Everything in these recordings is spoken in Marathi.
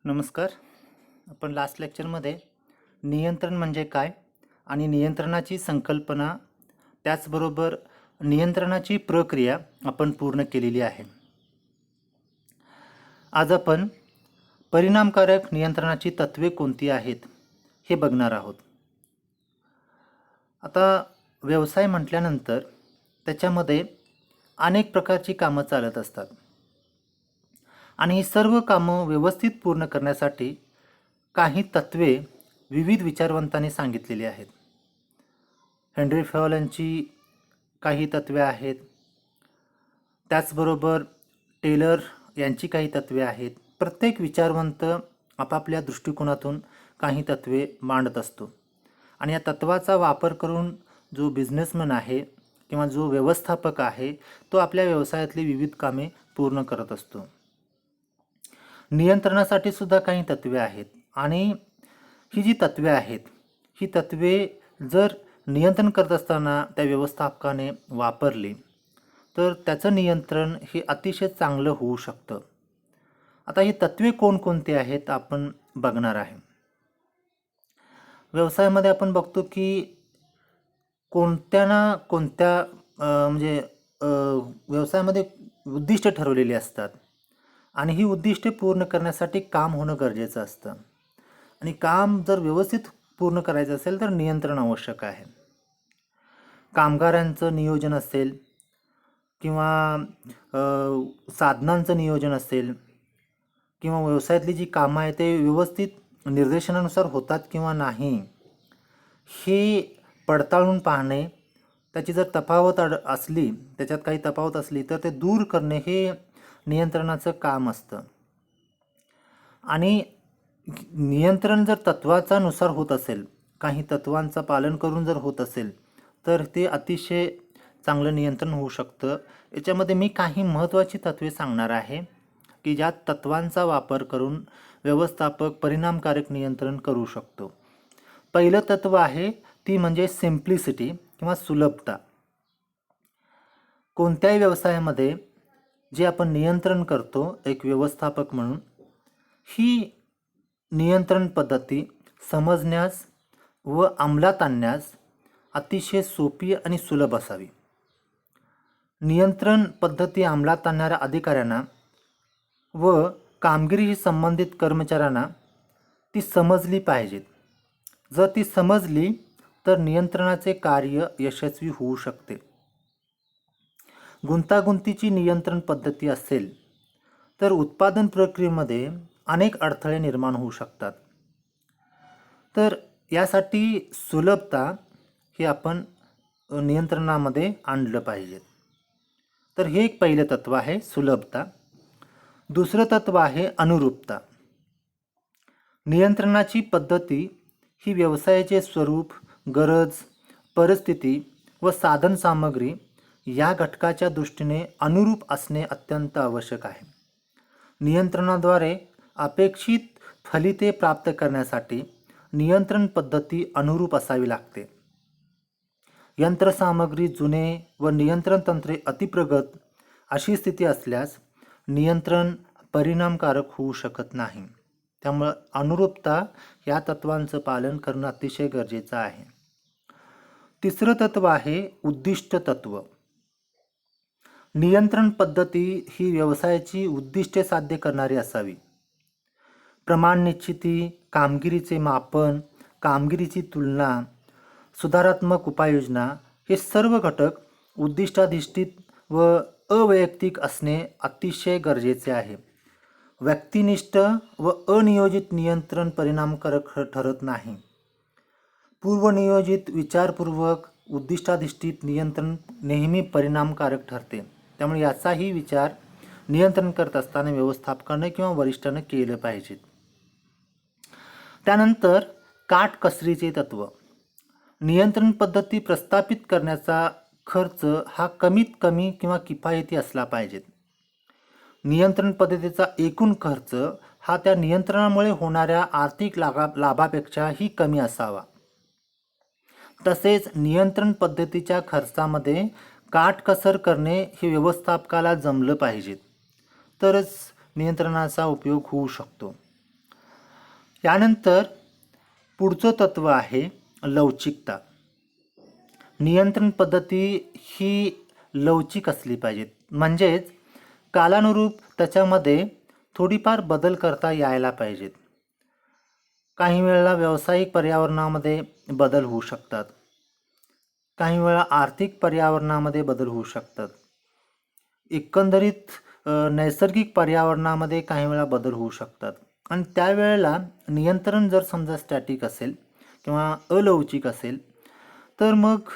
नमस्कार. आपण लास्ट लेक्चरमध्ये नियंत्रण म्हणजे काय आणि नियंत्रणाची संकल्पना त्याचबरोबर नियंत्रणाची प्रक्रिया आपण पूर्ण केलेली आहे. आज आपण परिणामकारक नियंत्रणाची तत्त्वे कोणती आहेत हे बघणार आहोत. आता व्यवसाय म्हटल्यानंतर त्याच्यामध्ये अनेक प्रकारची कामं चालत असतात आणि ही सर्व कामं व्यवस्थित पूर्ण करण्यासाठी काही तत्त्वे विविध विचारवंतांनी सांगितलेली आहेत. हेनरी फॅवलांची काही तत्त्वे आहेत, त्याचबरोबर टेलर यांची काही तत्त्वे आहेत. प्रत्येक विचारवंत आपापल्या दृष्टिकोनातून काही तत्त्वे मांडत असतो आणि या तत्त्वाचा वापर करून जो बिझनेसमॅन आहे किंवा जो व्यवस्थापक आहे तो आपल्या व्यवसायातली विविध कामे पूर्ण करत असतो. नियंत्रणासाठी सुद्धा काही तत्त्वे आहेत आणि ही जी तत्त्वे आहेत ही तत्त्वे जर नियंत्रण करत असताना त्या व्यवस्थापकाने वापरली तर त्याचं नियंत्रण हे अतिशय चांगलं होऊ शकतं. आता ही तत्त्वे कोणकोणती आहेत आपण बघणार आहे. व्यवसायामध्ये आपण बघतो की कोणत्या ना कोणत्या व्यवसायामध्ये उद्दिष्ट ठरवलेली असतात आणि ही उद्दिष्टे पूर्ण करण्यासाठी काम होणं गरजेचं असतं आणि काम जर व्यवस्थित पूर्ण करायचं असेल तर नियंत्रण आवश्यक आहे. कामगारांचं नियोजन असेल किंवा साधनांचं नियोजन असेल किंवा व्यवसायातली जी कामं आहेत ते व्यवस्थित निर्देशनानुसार होतात किंवा नाही हे पडताळून पाहणे, त्याची जर त्याच्यात काही तफावत असली तर ते दूर करणे हे नियंत्रणाचं काम असतं. आणि नियंत्रण जर तत्त्वाचा नुसार होत असेल, काही तत्त्वांचं पालन करून जर होत असेल तर ते अतिशय चांगलं नियंत्रण होऊ शकतं. याच्यामध्ये मी काही महत्त्वाची तत्त्वे सांगणार आहे की ज्या तत्त्वांचा वापर करून व्यवस्थापक परिणामकारक नियंत्रण करू शकतो. पहिलं तत्त्व आहे ती म्हणजे सिम्प्लिसिटी किंवा सुलभता. कोणत्याही व्यवसायामध्ये जे आपण नियंत्रण करतो एक व्यवस्थापक म्हणून, ही नियंत्रण पद्धती समजण्यास व अंमलात आणण्यास अतिशय सोपी आणि सुलभ असावी. नियंत्रण पद्धती अंमलात आणणाऱ्या अधिकाऱ्यांना व कामगिरीशी संबंधित कर्मचाऱ्यांना ती समजली पाहिजेत. जर ती समजली तर नियंत्रणाचे कार्य यशस्वी होऊ शकते. गुंतागुंतीची नियंत्रण पद्धती असेल तर उत्पादन प्रक्रियेमध्ये अनेक अडथळे निर्माण होऊ शकतात. तर यासाठी सुलभता हे आपण नियंत्रणामध्ये आणलं पाहिजे. तर हे एक पहिलं तत्त्व आहे, सुलभता. दुसरं तत्त्व आहे अनुरूपता. नियंत्रणाची पद्धती ही व्यवसायाचे स्वरूप, गरज, परिस्थिती व साधनसामग्री या घटकाच्या दृष्टीने अनुरूप असणे अत्यंत आवश्यक आहे. नियंत्रणाद्वारे अपेक्षित फलिते प्राप्त करण्यासाठी नियंत्रण पद्धती अनुरूप असावी लागते. यंत्रसामग्री जुने व नियंत्रण तंत्रे अतिप्रगत अशी स्थिती असल्यास नियंत्रण परिणामकारक होऊ शकत नाही. त्यामुळे अनुरूपता या तत्वांचं पालन करणं अतिशय गरजेचं आहे. तिसरं तत्व आहे उद्दिष्ट तत्व. नियंत्रण पद्धती ही व्यवसायाची उद्दिष्टे साध्य करणारी असावी. प्रमाण निश्चिती, कामगिरीचे मापन, कामगिरीची तुलना, सुधारात्मक उपाययोजना हे सर्व घटक उद्दिष्टाधिष्ठित व अवैयक्तिक असणे अतिशय गरजेचे आहे. व्यक्तिनिष्ठ व अनियोजित नियंत्रण परिणामकारक ठरत नाही. पूर्वनियोजित, विचारपूर्वक, उद्दिष्टाधिष्ठित नियंत्रण नेहमी परिणामकारक ठरते. त्यामुळे याचाही विचार नियंत्रण करत असताना व्यवस्थापकाने किंवा वरिष्ठाने केलं पाहिजे. त्यानंतर काटकसरीचे तत्व. नियंत्रण पद्धती प्रस्थापित करण्याचा खर्च हा कमीत कमी किंवा किफायती असला पाहिजे. नियंत्रण पद्धतीचा एकूण खर्च हा त्या नियंत्रणामुळे होणाऱ्या आर्थिक लाभापेक्षाही कमी असावा. तसेच नियंत्रण पद्धतीच्या खर्चामध्ये काटकसर करणे हे व्यवस्थापकाला जमलं पाहिजे, तरच नियंत्रणाचा उपयोग होऊ शकतो. यानंतर पुढचं तत्व आहे लवचिकता. नियंत्रण पद्धती ही लवचिक असली पाहिजेत, म्हणजेच कालानुरूप त्याच्यामध्ये थोडीफार बदल करता यायला पाहिजेत. काही वेळेला व्यावसायिक पर्यावरणामध्ये बदल होऊ शकतात, काही वेळा आर्थिक पर्यावरणामध्ये बदल होऊ शकतात, एकंदरीत नैसर्गिक पर्यावरणामध्ये काही वेळा बदल होऊ शकतात. आणि त्यावेळेला नियंत्रण जर समजा स्टॅटिक असेल किंवा अलवचिक असेल तर मग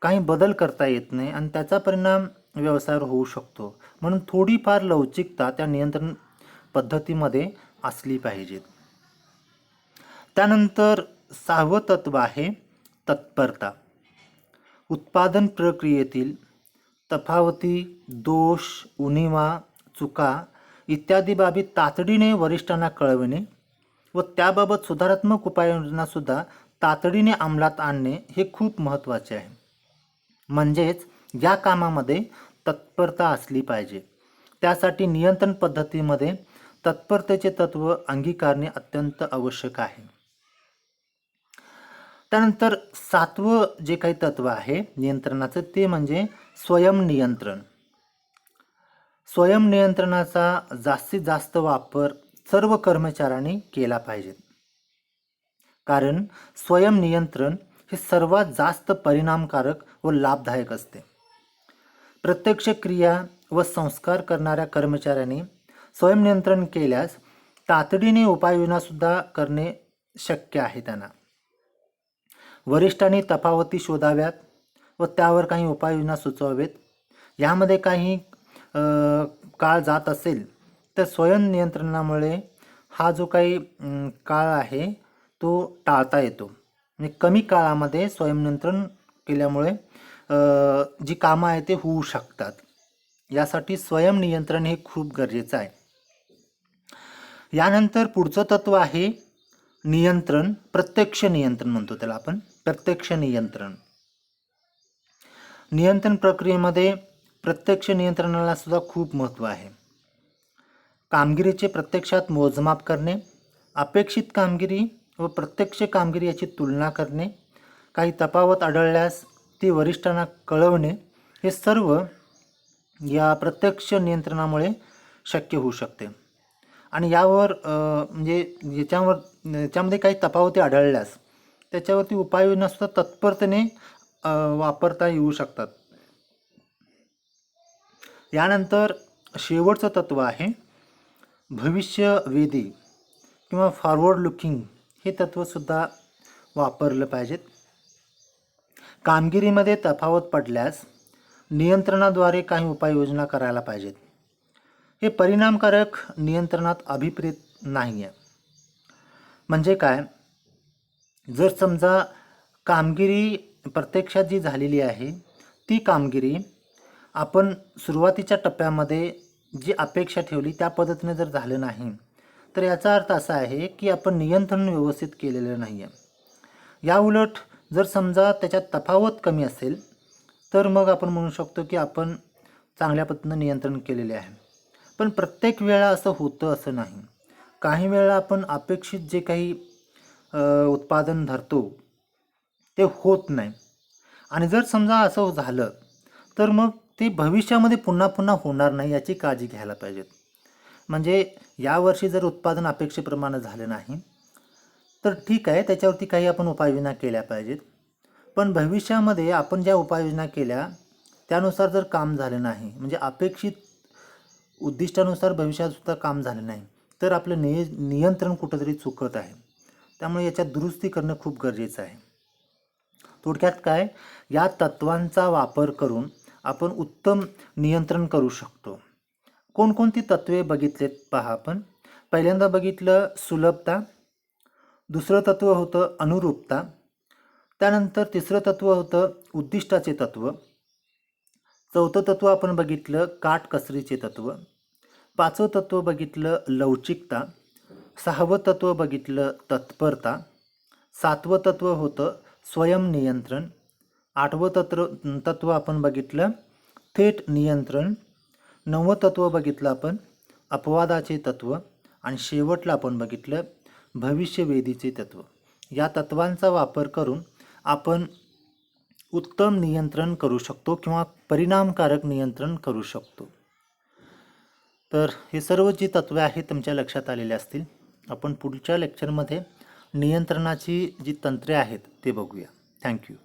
काही बदल करता येत नाही आणि त्याचा परिणाम व्यवसायावर होऊ शकतो. म्हणून थोडीफार लवचिकता त्या नियंत्रण पद्धतीमध्ये असली पाहिजे. त्यानंतर 6वं तत्व आहे तत्परता. उत्पादन प्रक्रियेतील तफावती, दोष, उणिवा, चुका इत्यादी बाबी तातडीने वरिष्ठांना कळविणे व त्याबाबत सुधारात्मक उपाययोजनासुद्धा तातडीने अंमलात आणणे हे खूप महत्त्वाचे आहे. म्हणजेच या कामामध्ये तत्परता असली पाहिजे. त्यासाठी नियंत्रण पद्धतीमध्ये तत्परतेचे तत्व अंगीकारणे अत्यंत आवश्यक आहे. त्यानंतर 7वं जे काही तत्व आहे नियंत्रणाचं ते म्हणजे स्वयंनियंत्रण. स्वयंनियंत्रणाचा जास्तीत जास्त वापर सर्व कर्मचाऱ्यांनी केला पाहिजे, कारण स्वयंनियंत्रण हे सर्वात जास्त परिणामकारक व लाभदायक असते. प्रत्यक्ष क्रिया व संस्कार करणाऱ्या कर्मचाऱ्यांनी स्वयंनियंत्रण केल्यास तातडीने उपाययोजनासुद्धा करणे शक्य आहे. त्यांना वरिष्ठांनी तफावती शोधाव्यात व त्यावर काही उपाययोजना सुचवावेत. यामध्ये काही काळ जात असेल तर स्वयंनियंत्रणामुळे हा जो काही काळ आहे तो टाळता येतो. म्हणजे कमी काळामध्ये स्वयंनियंत्रण केल्यामुळे जी कामं आहे ते होऊ शकतात. यासाठी स्वयंनियंत्रण हे खूप गरजेचं आहे. यानंतर पुढचं तत्व आहे नियंत्रण, प्रत्यक्ष नियंत्रण म्हणतो त्याला आपण, प्रत्यक्ष नियंत्रण. नियंत्रण प्रक्रियेमध्ये प्रत्यक्ष नियंत्रणाला सुद्धा खूप महत्त्व आहे. कामगिरीचे प्रत्यक्षात मोजमाप करणे, अपेक्षित कामगिरी व प्रत्यक्ष कामगिरी याची तुलना करणे, काही तफावत आढळल्यास ती वरिष्ठांना कळवणे हे सर्व या प्रत्यक्ष नियंत्रणामुळे शक्य होऊ शकते. आणि यावर म्हणजे याच्यामध्ये काही तफावती आढळल्यास त्याच्यावरती उपाययोजनासुद्धा तत्परतेने वापरता येऊ शकतात. यानंतर शेवटचं तत्व आहे भविष्यवेधी किंवा फॉरवर्ड लुकिंग. हे तत्वसुद्धा वापरलं पाहिजेत. कामगिरीमध्ये तफावत पडल्यास नियंत्रणाद्वारे काही उपाययोजना करायला पाहिजेत. हे परिणामकारक नियंत्रणात अभिप्रेत नाही आहे. म्हणजे काय, जर समजा कामगिरी प्रत्यक्षात जी झालेली आहे ती कामगिरी आपण सुरुवातीच्या टप्प्यामध्ये जी अपेक्षा ठेवली त्या पद्धतीने जर झालं नाही तर याचा अर्थ असा आहे की आपण नियंत्रण व्यवस्थित केलेलं नाही आहे. याउलट जर समजा त्याच्यात तफावत कमी असेल तर मग आपण म्हणू शकतो की आपण चांगल्या पद्धतीने नियंत्रण केलेले आहे. पण प्रत्येक वेळा असं होतं असं नाही. काही वेळा आपण अपेक्षित जे काही उत्पादन धरतो ते होत नाही. आणि जर समजा असं झालं तर मग ते भविष्यामध्ये पुन्हा पुन्हा होणार नाही याची काळजी घ्यायला पाहिजेत. म्हणजे यावर्षी जर उत्पादन अपेक्षेप्रमाणे झालं नाही तर ठीक आहे, त्याच्यावरती काही आपण उपाययोजना केल्या पाहिजेत. पण भविष्यामध्ये आपण ज्या उपाययोजना केल्या त्यानुसार जर काम झालं नाही, म्हणजे अपेक्षित उद्दिष्टानुसार भविष्यातसुद्धा काम झालं नाही तर आपलं नियंत्रण कुठंतरी चुकत आहे. त्यामुळे याच्यात दुरुस्ती करणं खूप गरजेचं आहे. थोडक्यात काय, या तत्वांचा वापर करून आपण उत्तम नियंत्रण करू शकतो. कोणकोणती तत्वे बघितलेत पहा आपण. पहिल्यांदा बघितलं सुलभता, दुसरं तत्व होतं अनुरूपता, त्यानंतर तिसरं तत्व होतं उद्दिष्टाचे तत्व, चौथं तत्व आपण बघितलं काटकसरीचे तत्व, पाचवं तत्व बघितलं लवचिकता, सहावं तत्व बघितलं तत्परता, सातवं तत्व होतं स्वयंनियंत्रण, आठवं तत्व आपण बघितलं थेट नियंत्रण, नववं तत्व बघितलं आपण अपवादाचे तत्व आणि शेवटला आपण बघितलं भविष्यवेधीचे तत्व. या तत्वांचा वापर करून आपण उत्तम नियंत्रण करू शकतो किंवा परिणामकारक नियंत्रण करू शकतो. तर हे सर्व जी तत्वे आहेत तुमच्या लक्षात आलेले असतील. आपण पुढच्या लेक्चरमध्ये नियंत्रणाची जी तंत्रे आहेत ते बघूया. थँक्यू.